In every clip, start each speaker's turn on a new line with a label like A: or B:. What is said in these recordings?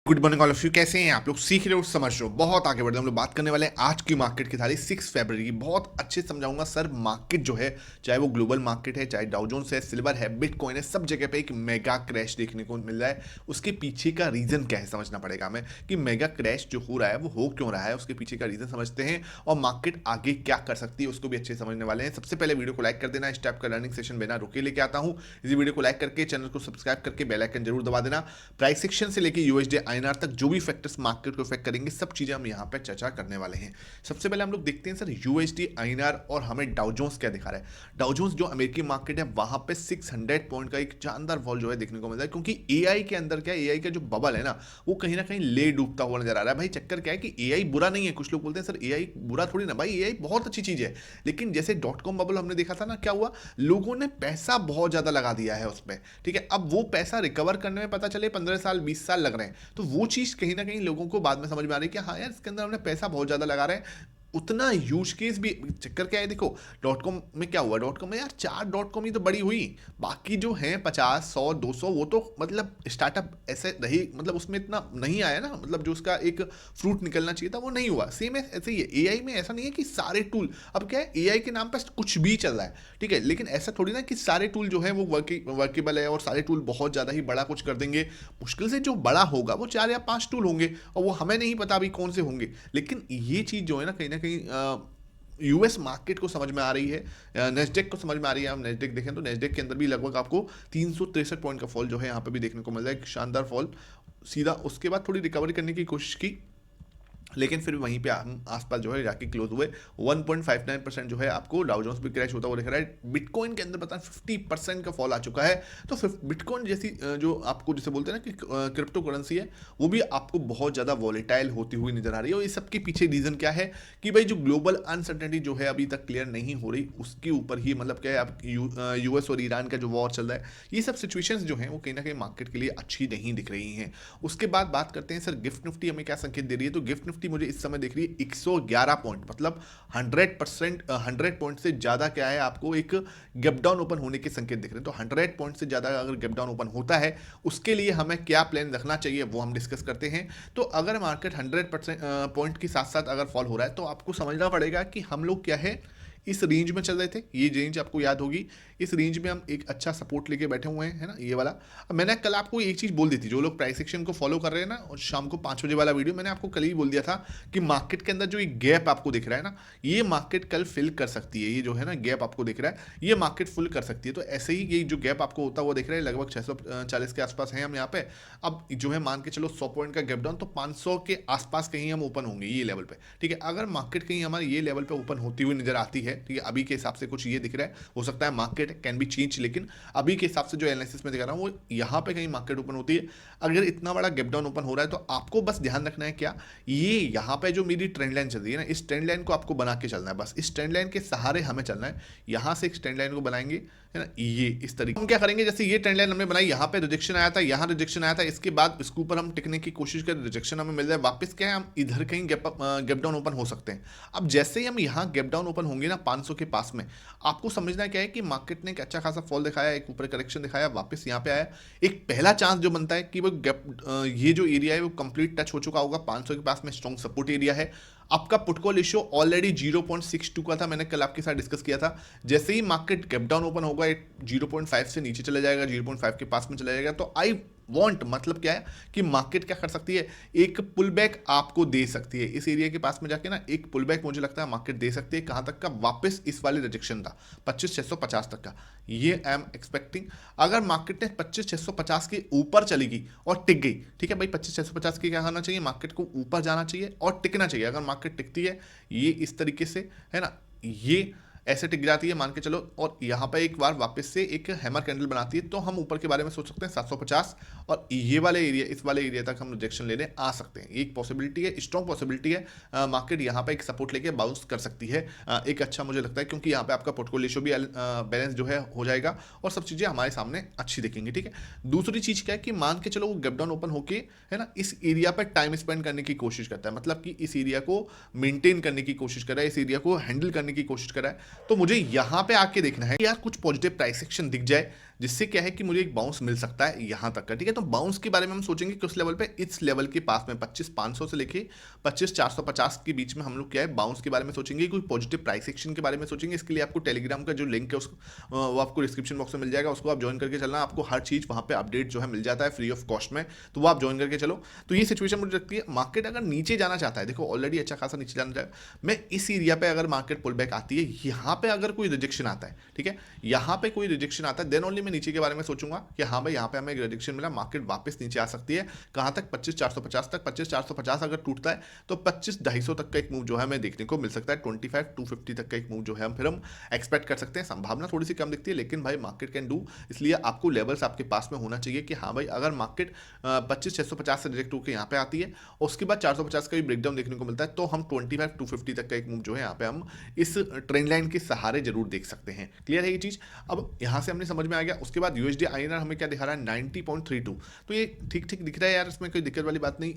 A: Good morning all of you. कैसे हैं आप लोग? सीख रहे हो, समझ रहे हो, बहुत आगे बढ़ रहे हैं। हम लोग बात करने वाले हैं आज की मार्केट की तारीख 6 फरवरी की। बहुत अच्छे से समझाऊंगा सर। मार्केट जो है, चाहे वो ग्लोबल मार्केट है, चाहे डाउ जोन्स है, सिल्वर है, बिटकॉइन है, सब जगह पे एक मेगा क्रैश देखने को मिल रहा है। उसके पीछे का रीजन क्या है समझना पड़ेगा हमें कि मेगा क्रैश जो हो रहा है वो हो क्यों रहा है। उसके पीछे का रीजन समझते हैं और मार्केट आगे क्या कर सकती है उसको भी अच्छे से समझने वाले हैं। सबसे पहले वीडियो को लाइक कर देना। इस टाइप का लर्निंग सेशन बिना रुके लेके आता हूँ। इसी वीडियो को लाइक करके चैनल को सब्सक्राइब करके बेल आइकन जरूर दबा देना। प्राइस सेक्शन से लेके यूएसडी आईएनआर तक जो भी फैक्टर्स मार्केट को इफेक्ट करेंगे, सब चीजें हम यहां पे चर्चा करने वाले हैं। सबसे पहले हम लोग देखते हैं सर यूएसडी आईएनआर और हमें डाउ जोन्स क्या दिखा रहा है। डाउ जोन्स जो अमेरिकी मार्केट है वहां पे 600 पॉइंट का एक शानदार फॉल जो है देखने को मिल रहा है, क्योंकि एआई के अंदर क्या, एआई का जो बबल है ना वो कहीं ना कहीं ले डूबता हुआ नजर आ रहा है। भाई चक्कर क्या है कि एआई बुरा नहीं है। कुछ लोग बोलते हैं सर एआई बुरा थोड़ी ना, भाई एआई बहुत अच्छी चीज है। लेकिन जैसे डॉट कॉम बबल हमने देखा था ना, क्या हुआ, लोगों ने पैसा बहुत ज्यादा लगा दिया है उसमें। ठीक है, अब वो पैसा रिकवर करने में पता चले 15 साल 20 साल लग रहे हैं, तो वो चीज कहीं ना कहीं लोगों को बाद में समझ में आ रही है कि हाँ यार, इसके अंदर हमने पैसा बहुत ज्यादा लगा रहे हैं। उतना यूज केस भी, चक्कर क्या है देखो, डॉट कॉम में क्या हुआ, डॉट कॉम में यार 4 डॉट कॉम ही तो बड़ी हुई। बाकी जो है 50 100 200 वो तो मतलब स्टार्टअप ऐसे रही, मतलब उसमें इतना नहीं आया ना, मतलब जो उसका एक फ्रूट निकलना चाहिए था वो नहीं हुआ। सेम है ऐसे ही है एआई में। ऐसा नहीं है कि सारे टूल, अब क्या है एआई के नाम पर कुछ भी चल रहा है। ठीक है, लेकिन ऐसा थोड़ी ना कि सारे टूल जो है वो वर्केबल है और सारे टूल बहुत ज्यादा ही बड़ा कुछ कर देंगे। मुश्किल से जो बड़ा होगा वो 4 या 5 टूल होंगे और वो हमें नहीं पता अभी कौन से होंगे। लेकिन ये चीज जो है ना कहीं यूएस मार्केट को समझ में आ रही है, नेस्डेक को समझ में आ रही है। हम नेस्डेक देखें तो नेस्डेक के अंदर भी लगभग आपको 363 पॉइंट का फॉल जो है यहाँ पे भी देखने को मिल रहा है, एक शानदार फॉल। सीधा उसके बाद थोड़ी रिकवरी करने की कोशिश की, लेकिन फिर वहीं पे हम आसपास जो है जाके क्लोज हुए। 1.59% जो है आपको डाउ जोन्स भी क्रैश होता हुआ दिख रहा है। बिटकॉइन के अंदर पता 50% का फॉल आ चुका है। तो बिटकॉइन जैसी जो आपको जिसे बोलते हैं ना कि क्रिप्टो करेंसी है, वो भी आपको बहुत ज़्यादा वॉलेटाइल होती हुई नजर आ रही है। और इस सबके पीछे रीज़न क्या है कि भाई जो ग्लोबल अनसर्टेनिटी जो है अभी तक क्लियर नहीं हो रही, उसके ऊपर ही मतलब क्या है, आप यूएस और ईरान का जो वॉर चल रहा है, ये सब सिचुएशंस जो हैं वो कहीं ना कहीं मार्केट के लिए अच्छी नहीं दिख रही हैं। उसके बाद बात करते हैं सर गिफ्ट निफ्टी हमें क्या संकेत दे रही है। तो गिफ्ट निफ्टी मुझे इस समय देख रही है 111 पॉइंट, मतलब 100 पॉइंट से ज्यादा क्या है, आपको एक गैप डाउन ओपन होने के संकेत दिख रहे हैं। तो 100 पॉइंट से ज्यादा अगर गैप डाउन ओपन होता है, उसके लिए हमें क्या प्लान रखना चाहिए वो हम डिस्कस करते हैं। तो अगर मार्केट 100% पॉइंट के साथ साथ अगर फॉल हो रहा है, तो आपको समझना पड़ेगा कि हम लोग क्या है, इस रेंज में चल रहे थे। ये रेंज आपको याद होगी, इस रेंज में हम एक अच्छा सपोर्ट लेके बैठे हुए हैं, है ना, ये वाला। अब मैंने कल आपको एक चीज बोल दी थी, जो लोग प्राइस एक्शन को फॉलो कर रहे हैं ना, और शाम को 5 बजे वाला वीडियो मैंने आपको कल ही बोल दिया था कि मार्केट के अंदर जो एक गैप आपको दिख रहा है ना, ये मार्केट कल फिल कर सकती है। ये जो है ना गैप आपको दिख रहा है, ये मार्केट फुल कर सकती है। तो ऐसे ही ये जो गैप आपको होता हुआ दिख रहा है, लगभग 640 के आसपास है हम यहाँ पे। अब जो है मान के चलो 100 पॉइंट का गैप डाउन, तो 500 के आसपास कहीं हम ओपन होंगे ये लेवल पे। ठीक है, अगर मार्केट कहीं हमारे ये लेवल पे ओपन होती हुई नजर आती है, ठीक है, अभी के हिसाब से कुछ ये दिख रहा है, हो सकता है मार्केट कैन बी चेंज, लेकिन अभी के हिसाब से जो एनालिसिस में दिखा रहा हूं वो यहां पे कहीं मार्केट ओपन होती है। अगर इतना बड़ा गैप डाउन ओपन हो रहा है, तो आपको बस ध्यान रखना है क्या, ये यहां पे जो मेरी ट्रेंड लाइन चल रही है ना, इस ट्रेंड लाइन को आपको बना के चलना है। बस इस ट्रेंड लाइन के सहारे हमें चलना है। यहां से एक ट्रेंड लाइन को बनाएंगे, है ना, ये इस तरीके हम क्या करेंगे, जैसे ये ट्रेंड लाइन हमने बनाई, यहाँ पे रिजेक्शन आया था, यहाँ रिजेक्शन आया था, इसके बाद इसके ऊपर हम टिकने की कोशिश करें, रिजेक्शन हमें मिल जाए, वापस क्या है, हम इधर कहीं गैप डाउन ओपन हो सकते हैं। अब जैसे ही हम यहाँ गैप डाउन ओपन होंगे ना 500 के पास में, आपको समझना क्या है कि मार्केट ने एक अच्छा खासा फॉल दिखाया, एक ऊपर करेक्शन दिखाया, वापस यहाँ पे आया। एक पहला चांस जो बनता है कि वो गैप, ये जो एरिया है वो कंप्लीट टच हो चुका होगा, 500 के पास में स्ट्रॉन्ग सपोर्ट एरिया है। आपका पुट कॉल रेशियो ऑलरेडी 0.62 का था, मैंने कल आपके साथ डिस्कस किया था। जैसे ही मार्केट गैप डाउन ओपन होगा, 0.5 से नीचे चला जाएगा, 0.5 के पास में चला जाएगा, तो आई वांट, मतलब क्या है कि मार्केट क्या कर सकती है, एक पुल बैक आपको दे सकती है। इस एरिया के पास में जाके ना एक पुल बैक मुझे लगता है मार्केट दे सकती है। कहां तक का, वापस इस वाले रिजेक्शन था 25,650 तक का, ये आई एम एक्सपेक्टिंग। अगर मार्केट ने 25,650 के ऊपर चली गई और टिक गई, ठीक है भाई, 25,650 के क्या करना चाहिए, मार्केट को ऊपर जाना चाहिए और टिकना चाहिए। अगर मार्केट टिकती है ये इस तरीके से, है ना, ये ऐसे टिक जाती है मान के चलो, और यहाँ पे एक बार वापस से एक हैमर कैंडल बनाती है, तो हम ऊपर के बारे में सोच सकते हैं 750, और ये वाले एरिया, इस वाले एरिया तक हम रिजेक्शन लेने आ सकते हैं। एक पॉसिबिलिटी है, स्ट्रॉन्ग पॉसिबिलिटी है। मार्केट यहाँ पे एक सपोर्ट लेके बाउंस कर सकती है। एक अच्छा मुझे लगता है, क्योंकि यहाँ पे आपका पोर्टफोलियो भी बैलेंस जो है हो जाएगा और सब चीज़ें हमारे सामने अच्छी दिखेंगी। ठीक है, दूसरी चीज़ क्या है कि मान के चलो वो गैप डाउन ओपन होके, है ना, इस एरिया पर टाइम स्पेंड करने की कोशिश करता है, मतलब कि इस एरिया को मेंटेन करने की कोशिश कर रहा है, इस एरिया को हैंडल करने की कोशिश कर रहा है। तो मुझे यहाँ पे आके देखना है यार कुछ पॉजिटिव प्राइस एक्शन दिख जाए, जिससे क्या है कि मुझे एक बाउंस मिल सकता है यहाँ तक का, ठीक है। तो बाउंस के बारे में हम सोचेंगे कि उस लेवल पे, इस लेवल के पास में 25,500 से लेके 25,450 के बीच में हम लोग क्या है बाउंस के बारे में सोचेंगे, कोई पॉजिटिव प्राइस एक्शन के बारे में सोचेंगे। इसके लिए आपको टेलीग्राम का जो लिंक है उसको वो आपको डिस्क्रिप्शन बॉक्स में मिल जाएगा, उसको आप ज्वाइन करके चलना, आपको हर चीज़ वहाँ पे अपडेट जो है मिल जाता है फ्री ऑफ कॉस्ट में, तो वो आप ज्वाइन करके चलो। तो ये सिचुएशन मुझे लगती है मार्केट अगर नीचे जाना चाहता है, देखो ऑलरेडी अच्छा खासा नीचे जाना चाहता है, मैं इस एरिया पे अगर मार्केट पुल बैक आती है, यहाँ पे अगर कोई रिजेक्शन आता है, ठीक है, यहाँ पे कोई रिजेक्शन आता है, देन ओनली मैं नीचे के बारे में सोचूंगा कि हाँ भाई यहाँ पे हमें एक रिजेक्शन मिला, मार्केट वापस नीचे आ सकती है, कहाँ तक 25,450 तक। 25,450 अगर टूटता है तो 25,250 तक का एक मूव जो है हमें देखने को मिल सकता है। 25,250 तक का एक मूव जो है हम फिर हम एक्सपेक्ट कर सकते हैं। संभावना थोड़ी सी कम दिखती है, लेकिन भाई मार्केट कैन डू, इसलिए आपको लेवल्स आपके पास में होना चाहिए कि हाँ भाई अगर मार्केट 25,650 से रिजेक्ट होकर यहाँ पे आती है, उसके बाद 450 का भी ब्रेकडाउन देखने को मिलता है, तो हम 25,250 तक का एक मूव जो है यहाँ पे हम इस ट्रेंड लाइन के सहारे जरूर देख सकते हैं। क्लियर है ये चीज? अब यहाँ से हमने समझ में आ गया। उसके बाद यूएसडी आईएनआर हमें क्या दिखा रहा है, 90.32, तो ये ठीक ठीक दिख रहा है यार, इसमें कोई दिक्कत वाली बात नहीं।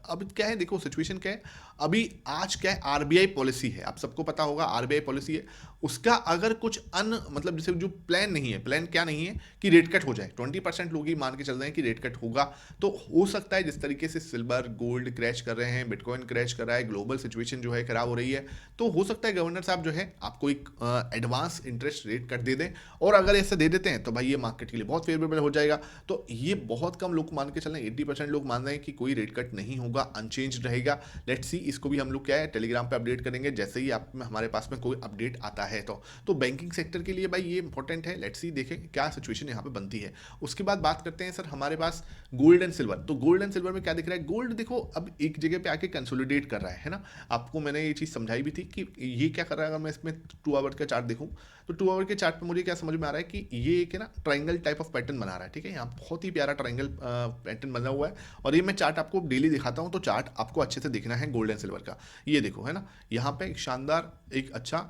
A: अब क्या है, देखो सिचुएशन क्या है, अभी आज क्या है, आरबीआई पॉलिसी है, आप सबको पता होगा आरबीआई पॉलिसी है, उसका अगर कुछ मतलब जैसे जो प्लान नहीं है, प्लान क्या नहीं है कि रेट कट हो जाए, 20% लोग ही मान के चल रहे हैं कि रेट कट होगा, तो हो सकता है जिस तरीके से सिल्वर गोल्ड क्रैश कर रहे हैं, बिटकॉइन क्रैश कर रहा है, ग्लोबल सिचुएशन जो है खराब हो रही है, तो हो सकता है गवर्नर साहब जो है आपको एक एडवांस इंटरेस्ट रेट कट दे दें, और अगर ऐसा दे देते हैं तो भाई ये मार्केट के लिए बहुत फेवरेबल हो जाएगा। तो ये बहुत कम लोग मान के चल रहे हैं, 80% लोग मान रहे हैं कि कोई रेट कट नहीं होगा, अनचेंज रहेगा। लेट्स सी, इसको भी हम लोग क्या है टेलीग्राम पे अपडेट करेंगे जैसे ही आप हमारे पास में कोई अपडेट आता है। तो बैंकिंग सेक्टर के लिए भाई ये इंपॉर्टेंट है, लेट्स सी देखें क्या सिचुएशन यहाँ पे बनती है। उसके बाद बात करते हैं सर हमारे पास गोल्ड एंड सिल्वर। तो गोल्ड एंड सिल्वर में क्या दिख रहा है, गोल्ड देखो अब एक जगह पे आके कंसोलिडेट कर रहा है ना, आपको मैंने ये चीज़ समझाई भी थी कि ये क्या कर रहा है। अगर मैं इसमें 2 आवर का चार्ट देखूँ तो 2 आवर के चार्ट पे मुझे क्या समझ में आ रहा है कि ये एक है ना ट्राइंगल टाइप ऑफ पैटर्न बना रहा है, ठीक है, यहाँ बहुत ही प्यारा ट्राइंगल पैटर्न बना हुआ है, और ये मैं चार्ट आपको डेली दिखाता हूँ, तो चार्ट आपको अच्छे से देखना है गोल्ड एंड सिल्वर का। ये देखो है ना, यहाँ पे एक शानदार एक अच्छा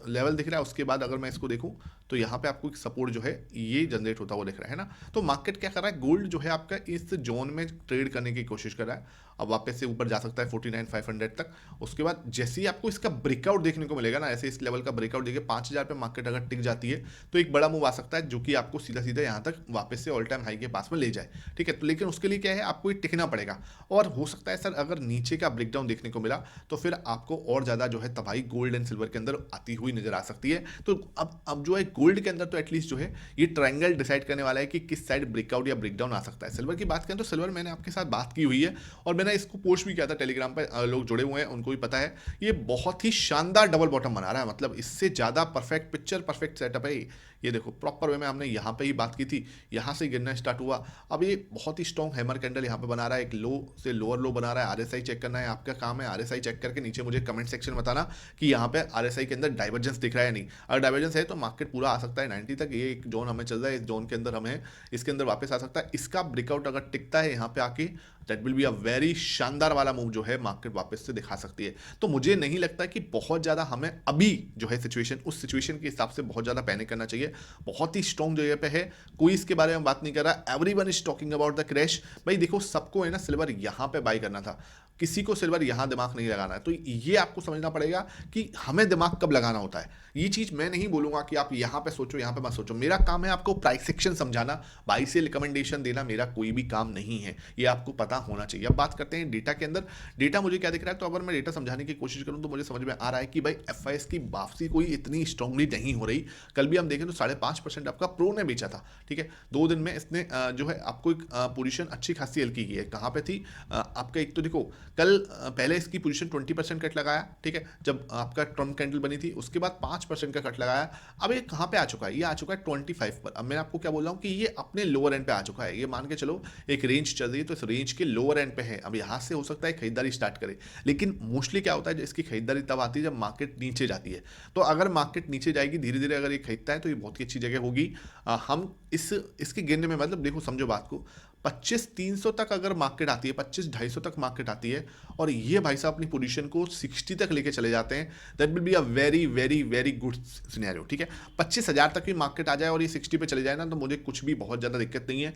A: लेवल दिख रहा है। उसके बाद अगर मैं इसको देखूं तो यहाँ पे आपको एक सपोर्ट जो है ये जनरेट होता हुआ दिख रहा है ना। तो मार्केट क्या कर रहा है, गोल्ड जो है आपका इस जोन में ट्रेड करने की कोशिश कर रहा है, अब वापस से ऊपर जा सकता है 49,500 तक। उसके बाद जैसे ही आपको इसका ब्रेकआउट देखने को मिलेगा ना, ऐसे इस लेवल का ब्रेकआउट देखिए 5,000 पे मार्केट अगर टिक जाती है तो एक बड़ा मूव आ सकता है जो कि आपको सीधा सीधा यहाँ तक वापस से ऑल टाइम हाई के पास में ले जाए, ठीक है। तो लेकिन उसके लिए क्या है, आपको ये टिकना पड़ेगा, और हो सकता है सर अगर नीचे का ब्रेकडाउन देखने को मिला तो फिर आपको और ज़्यादा जो है तबाही गोल्ड एंड सिल्वर के अंदर आती हुई नजर आ सकती है। तो अब जो है गोल्ड के अंदर तो एटलीस्ट जो है ये ट्रायंगल डिसाइड करने वाला है कि किस साइड ब्रेकआउट या ब्रेकडाउन आ सकता है। सिल्वर की बात करें तो सिल्वर मैंने आपके साथ बात की हुई है, और मैंने इसको पोस्ट भी किया था टेलीग्राम पर, लोग जुड़े हुए हैं उनको भी पता है, ये बहुत ही शानदार डबल बॉटम बना रहा है, मतलब इससे ज़्यादा परफेक्ट पिक्चर परफेक्ट सेटअप है। ये देखो प्रॉपर वे में हमने यहाँ पे ही बात की थी, यहाँ से गिरना स्टार्ट हुआ, अब ये बहुत ही स्ट्रॉन्ग हैमर कैंडल यहाँ पे बना रहा है, एक लो से लोअर लो बना रहा है। आरएसआई चेक करना है आपका काम है, आरएसआई चेक करके नीचे मुझे कमेंट सेक्शन में बताना कि यहाँ पे आरएसआई के अंदर डाइवर्जेंस दिख रहा है नहीं, अगर डाइवर्जेंस है तो मार्केट पूरा आ सकता है 90 तक, ये एक जोन हमें चल रहा है, इस जोन के अंदर हमें इसके अंदर वापस आ सकता है। इसका ब्रेकआउट अगर टिकता है यहाँ पे आके, that will be a very शानदार वाला मूव जो है मार्केट वापस से दिखा सकती है। तो मुझे नहीं लगता कि बहुत ज़्यादा हमें अभी जो है सिचुएशन, उस सिचुएशन के हिसाब से बहुत ज़्यादा पैनिक करना चाहिए, बहुत ही स्ट्रॉन्ग जगह पे है, कोई इसके बारे में बात नहीं कर रहा, everyone is talking about the crash. भाई देखो सबको है ना सिल्वर यहाँ पे बाई करना था, किसी को सिल्वर यहाँ दिमाग नहीं लगाना है, तो ये आपको समझना पड़ेगा कि हमें दिमाग कब लगाना होता है। ये चीज़ मैं नहीं बोलूँगा कि आप यहाँ पे सोचो यहाँ पे मत सोचो, मेरा काम है आपको प्राइस सेक्शन समझाना, बाई से रिकमेंडेशन देना मेरा कोई भी काम नहीं है, ये आपको पता होना चाहिए। अब बात करते हैं डेटा के अंदर, डेटा मुझे क्या दिख रहा है, तो अगर मैं डेटा समझाने की कोशिश करूँ तो मुझे समझ में आ रहा है कि भाई एफआईएस की वापसी कोई इतनी स्ट्रांगली नहीं हो रही। कल भी हम देखें तो 5.5% आपका प्रो ने बेचा था, ठीक है, 2 दिन में इसने जो है आपको एक पोजीशन अच्छी खासी हल्की की है। कहाँ पे थी आपका, एक तो देखो कल पहले इसकी पोजीशन 20% कट लगाया, ठीक है, जब आपका ट्रम्प कैंडल बनी थी, उसके बाद 5% का कट लगाया। अब ये कहाँ पे आ चुका है, ये आ चुका है 25 पर। अब मैं आपको क्या बोल रहा हूँ कि ये अपने लोअर एंड पे आ चुका है, ये मान के चलो एक रेंज चल रही है तो इस रेंज के लोअर एंड पे है। अब यहाँ से हो सकता है खरीदारी स्टार्ट करे, लेकिन मोस्टली क्या होता है इसकी खरीदारी तब आती है जब मार्केट नीचे जाती है। तो अगर मार्केट नीचे जाएगी धीरे धीरे, अगर ये खरीदता है तो ये बहुत ही अच्छी जगह होगी। हम इसके गिरने में, मतलब देखो समझो बात को, 25,300 तक अगर मार्केट आती है, 25,250 तक मार्केट आती है, है और ये भाई साहब अपनी पोजीशन को 60 तक लेके चले जाते हैं, that will be a very very very good scenario. ठीक है, 25,000 तक भी मार्केट आ जाए और ये 60 पे चले जाए ना, तो मुझे कुछ भी बहुत ज़्यादा दिक्कत नहीं है।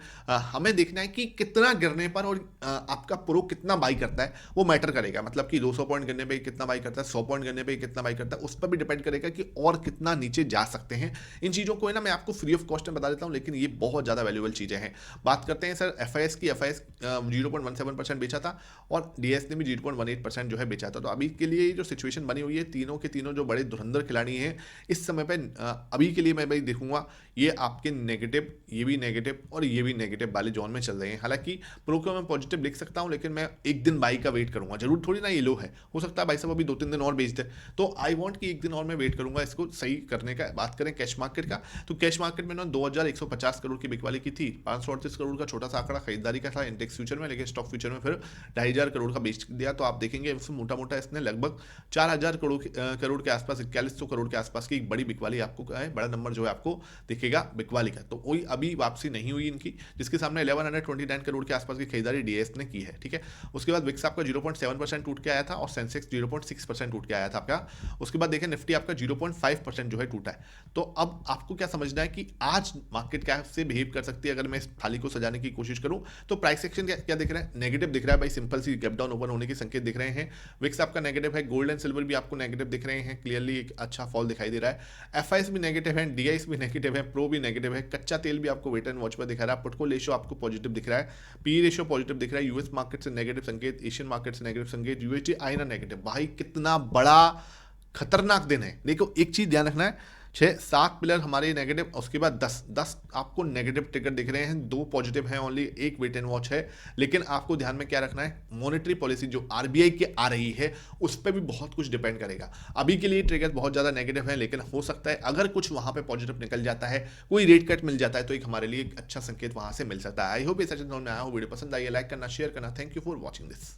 A: हमें देखना है कि कितना गिरने पर और आपका प्रो कितना बाई करता है, वो मैटर करेगा। मतलब कि 200 पॉइंट गिरने पे कितना बाई करता है, 100 पॉइंट गिरने पे कितना बाई करता है, उस पर भी डिपेंड करेगा कि और कितना नीचे जा सकते हैं। इन चीज़ों को है ना मैं आपको फ्री ऑफ कॉस्ट में बता देता हूँ, लेकिन ये बहुत ज़्यादा वैल्यूएबल चीज़ें हैं। बात करते हैं सर FIS की। FIS 0.17% बेचा था और DS ने भी 0.18% जो है बेचा था। तो अभी के लिए जो सिचुएशन बनी हुई है, तीनों के तीनों जो बड़े धुरंधर खिलाड़ी हैं इस समय पे, अभी के लिए मैं भाई देखूंगा ये आपके नेगेटिव, ये भी नेगेटिव और ये भी नेगेटिव वाले जोन में चल रहे हैं। हालांकि प्रो को मैं पॉजिटिव लिख सकता हूं, लेकिन मैं एक दिन बाई का वेट करूंगा। जरूर थोड़ी ना ये लो है, हो सकता है भाई साहब अभी 2-3 दिन और बेच दे, तो आई वांट कि एक दिन और मैं वेट करूंगा इसको सही करने का। बात करें कैश मार्केट का, तो कैश मार्केट में ना 2150 करोड़ की बिकवाली की थी, 538 करोड़ का छोटा सा आंकड़ा खरीदारी का था इंडेक्स फ्यूचर में, लेकिन स्टॉक फ्यूचर में फिर 2,500 करोड़ का बेच दिया। तो आप देखेंगे मोटा मोटा इसने लगभग 4,000 करोड़ के आसपास, 4100 करोड़ के आसपास की एक बड़ी बिकवाली आपको है, बड़ा नंबर जो है आपको दिखेगा बिकवाली का। तो वही अभी वापसी नहीं हुई इनकी, जिसके सामने 1129 करोड़ के आसपास की खरीदारी DS ने की है। ठीक है, उसके बाद विक्स आपका 0.7% टूट के आया था और सेंसेक्स 0.6% टूट के आया था आपका। उसके बाद देखिए निफ्टी आपका 0.5% जो है टूटा है। तो अब आपको क्या समझना है कि आज मार्केट कैसे बिहेव कर सकती है। अगर मैं इस थाली को सजाने की कोशिश करूं तो प्राइस एक्शन क्या दिख रहा है, नेगेटिव दिख रहा है भाई, सिंपल सी गैप डाउन ओपन होने के संकेत दिख रहे हैं। विक्स आपका नेगेटिव है, गोल्ड एंड सिल्वर भी आपको नेगेटिव दिख रहे हैं, क्लियरली एक अच्छा फॉल दिखाई दे रहा है। FIS भी नेगेटिव है, DIS भी नेगेटिव है, प्रो भी नेगेटिव है, कच्चा तेल भी आपको वेट एंड वॉच पर दिखा रहा है, पुटको रेशियो आपको पॉजिटिव दिख रहा है, PE रेशियो पॉजिटिव दिख रहा है, यूएस मार्केट से नेगेटिव संकेत, एशियन मार्केट से नेगेटिव संकेत, USD INR नेगेटिव। भाई कितना बड़ा खतरनाक दिन है। देखो एक चीज ध्यान रखना है, 6-7 पिलर हमारे नेगेटिव, उसके बाद 10 आपको नेगेटिव ट्रिगर दिख रहे हैं, 2 पॉजिटिव हैं ओनली, एक वेट एंड वॉच है। लेकिन आपको ध्यान में क्या रखना है, मॉनेटरी पॉलिसी जो RBI की आ रही है उस पर भी बहुत कुछ डिपेंड करेगा। अभी के लिए ट्रिगर बहुत ज़्यादा नेगेटिव है, लेकिन हो सकता है अगर कुछ वहाँ पे पॉजिटिव निकल जाता है, कोई रेट कट मिल जाता है, तो एक हमारे लिए एक अच्छा संकेत वहाँ से मिल सकता है। आई होप ये सच में आया हो। वीडियो पसंद आई है, लाइक करना, शेयर करना। Thank you for watching this.